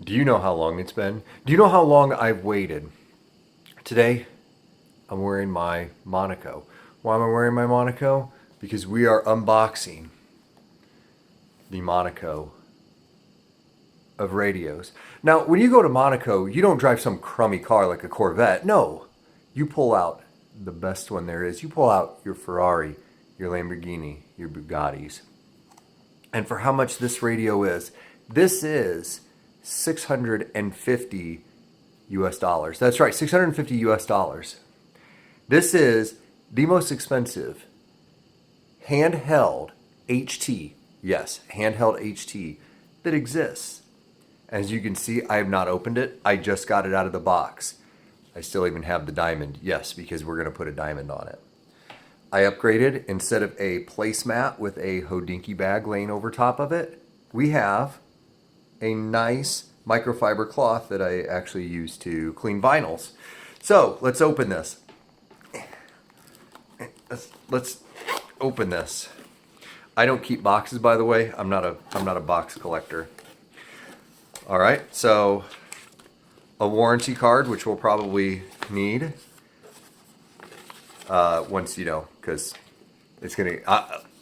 Do you know how long it's been? Do you know how long I've waited? Today, I'm wearing my Monaco. Why am I wearing my Monaco? Because we are unboxing the Monaco of radios. Now, when you go to Monaco, you don't drive some crummy car like a Corvette. No, you pull out the best one there is. You pull out your Ferrari, your Lamborghini, your Bugattis. And for how much this radio is, this is 650 US dollars. That's right, 650 US dollars. This is the most expensive handheld HT, yes, handheld HT that exists. As you can see, I have not opened it. I just got it out of the box. I still even have the diamond, yes, because we're gonna put a diamond on it. I upgraded. Instead of a placemat with a Hodinky bag laying over top of it, we have a nice microfiber cloth that I actually use to clean vinyls. So let's open this. Let's open this. I don't keep boxes, by the way. I'm not a box collector. All right, so a warranty card, which we'll probably need once, you know, because it's gonna.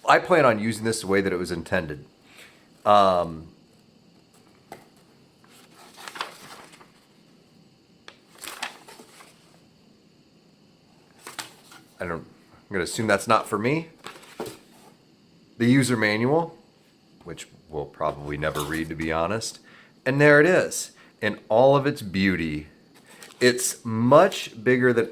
I plan on using this the way that it was intended. I'm going to assume that's not for me. The user manual, which we'll probably never read, to be honest. And there it is, in all of its beauty. It's much bigger than...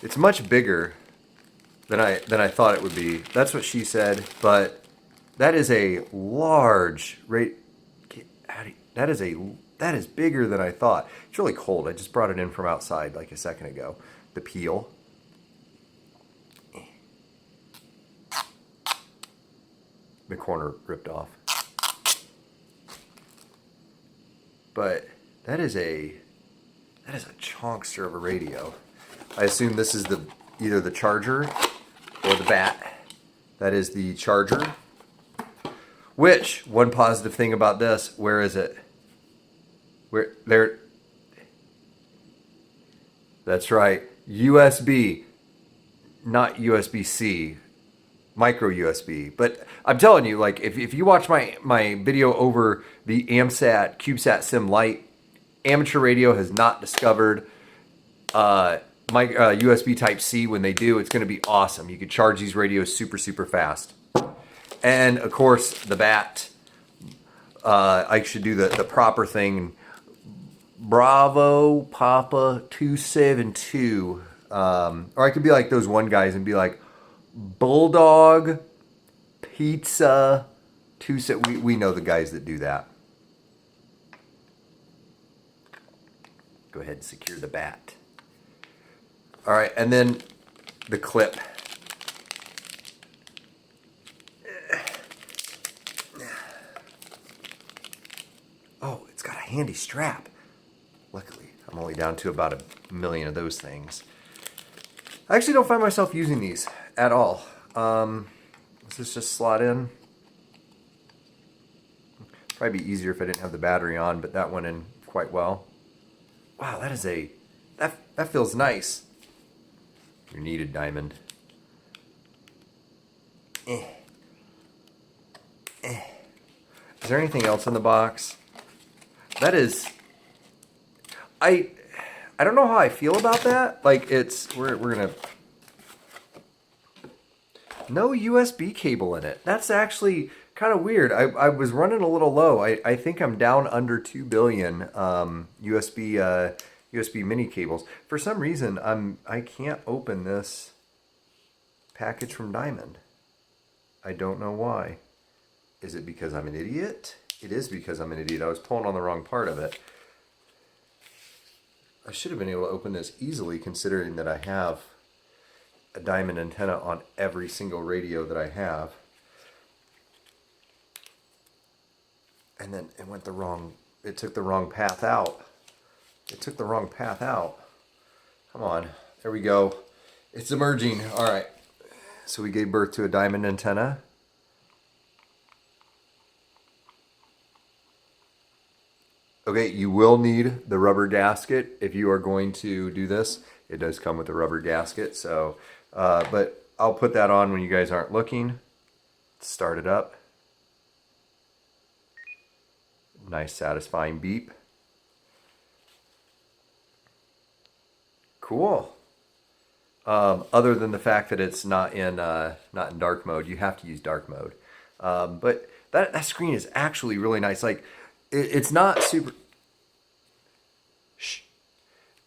It's much bigger than I thought it would be. That's what she said, but that is a large rate. That is bigger than I thought. It's really cold. I just brought it in from outside like a second ago. The peel. The corner ripped off. But that is a chonkster of a radio. I assume this is either the charger or the bat. That is the charger. Which, one positive thing about this, where is it? Where there? That's right, USB, not USB-C, micro USB. But I'm telling you, like, if you watch my video over the AMSAT CubeSat Sim Lite, amateur radio has not discovered USB Type-C. When they do, it's going to be awesome. You can charge these radios super fast. And of course, the bat. I should do the proper thing. Bravo Papa 272. Or I could be like those one guys and be like Bulldog Pizza 27. We know the guys that do that. Go ahead and secure the bat. All right, and then the clip. Oh, it's got a handy strap. Luckily, I'm only down to about 1 million of those things. I actually don't find myself using these at all. Does this just slot in? Probably be easier if I didn't have the battery on, but that went in quite well. Wow, that feels nice. Your needed diamond. Is there anything else in the box? That is... I don't know how I feel about that. Like, we're gonna... No USB cable in it. That's actually kind of weird. I was running a little low. I think I'm down under 2 billion USB mini cables. For some reason, I can't open this package from Diamond. I don't know why. Is it because I'm an idiot? It is because I'm an idiot. I was pulling on the wrong part of it. I should have been able to open this easily, considering that I have a diamond antenna on every single radio that I have. And then it went it took the wrong path out. It took the wrong path out. Come on, there we go. It's emerging. All right, so we gave birth to a diamond antenna. Okay, you will need the rubber gasket if you are going to do this. It does come with a rubber gasket, so, but I'll put that on when you guys aren't looking. Start it up. Nice satisfying beep. Cool. Other than the fact that it's not in dark mode, you have to use dark mode. But that screen is actually really nice. Like, it's not super. Shh.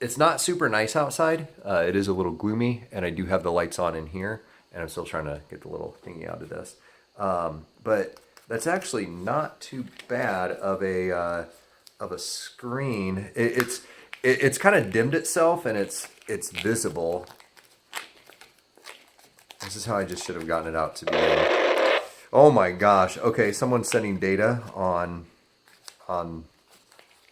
It's not super nice outside. It is a little gloomy, and I do have the lights on in here, and I'm still trying to get the little thingy out of this. But that's actually not too bad of a screen. It's kind of dimmed itself, and it's visible. This is how I just should have gotten it out to begin. Oh my gosh. Okay, someone's sending data on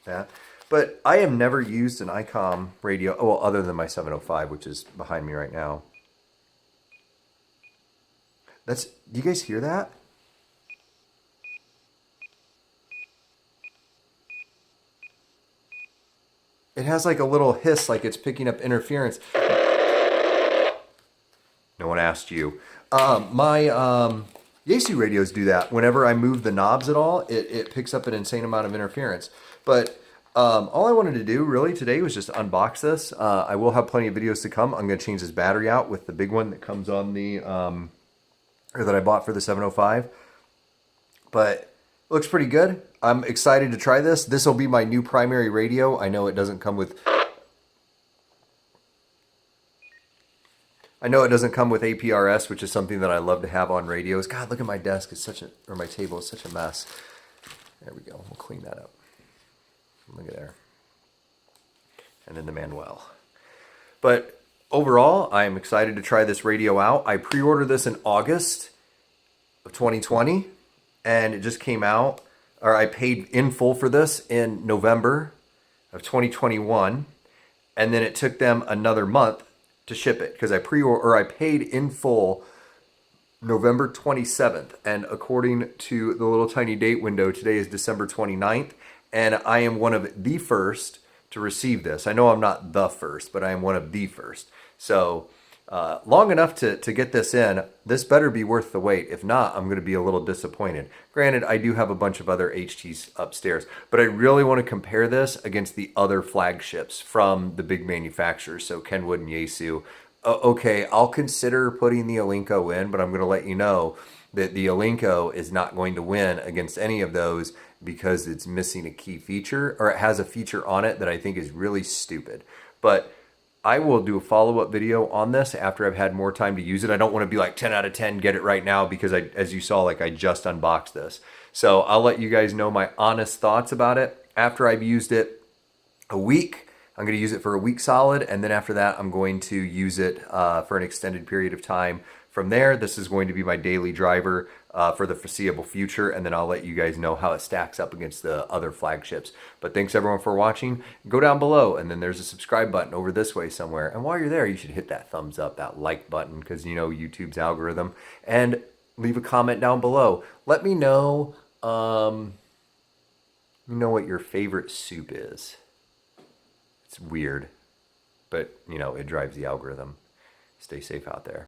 that. But I have never used an Icom radio, well, other than my 705, which is behind me right now. Do you guys hear that? It has like a little hiss, like it's picking up interference. No one asked you. My Yaesu radios do that. Whenever I move the knobs at all, it picks up an insane amount of interference. But all I wanted to do really today was just unbox this. I will have plenty of videos to come. I'm going to change this battery out with the big one that comes on the, or that I bought for the 705. But it looks pretty good. I'm excited to try this. This will be my new primary radio. I know it doesn't come with... I know it doesn't come with APRS, which is something that I love to have on radios. God, look at my desk. It's such a, or my table is such a mess. There we go. We'll clean that up. Look at there. And then the Manuel. But overall, I am excited to try this radio out. I pre-ordered this in August of 2020, and it just came out, or I paid in full for this in November of 2021, and then it took them another month to ship it because I paid in full November 27th, and according to the little tiny date window, today is December 29th, and I am one of the first to receive this. I know I'm not the first, but I am one of the first. So long enough to get this in. This better be worth the wait. If not, I'm going to be a little disappointed. Granted, I do have a bunch of other HTs upstairs, but I really want to compare this against the other flagships from the big manufacturers, so Kenwood and Yaesu. Okay, I'll consider putting the Alinco in, but I'm going to let you know that the Alinco is not going to win against any of those because it's missing a key feature, or it has a feature on it that I think is really stupid. But I will do a follow-up video on this after I've had more time to use it. I don't want to be like 10 out of 10, get it right now, because as you saw, like I just unboxed this. So I'll let you guys know my honest thoughts about it after I've used it a week. I'm going to use it for a week solid, and then after that, I'm going to use it for an extended period of time. From there, this is going to be my daily driver for the foreseeable future, and then I'll let you guys know how it stacks up against the other flagships. But thanks everyone for watching. Go down below, and then there's a subscribe button over this way somewhere. And while you're there, you should hit that thumbs up, that like button, because you know YouTube's algorithm. And leave a comment down below. Let me know, what your favorite soup is. It's weird, but you know, it drives the algorithm. Stay safe out there.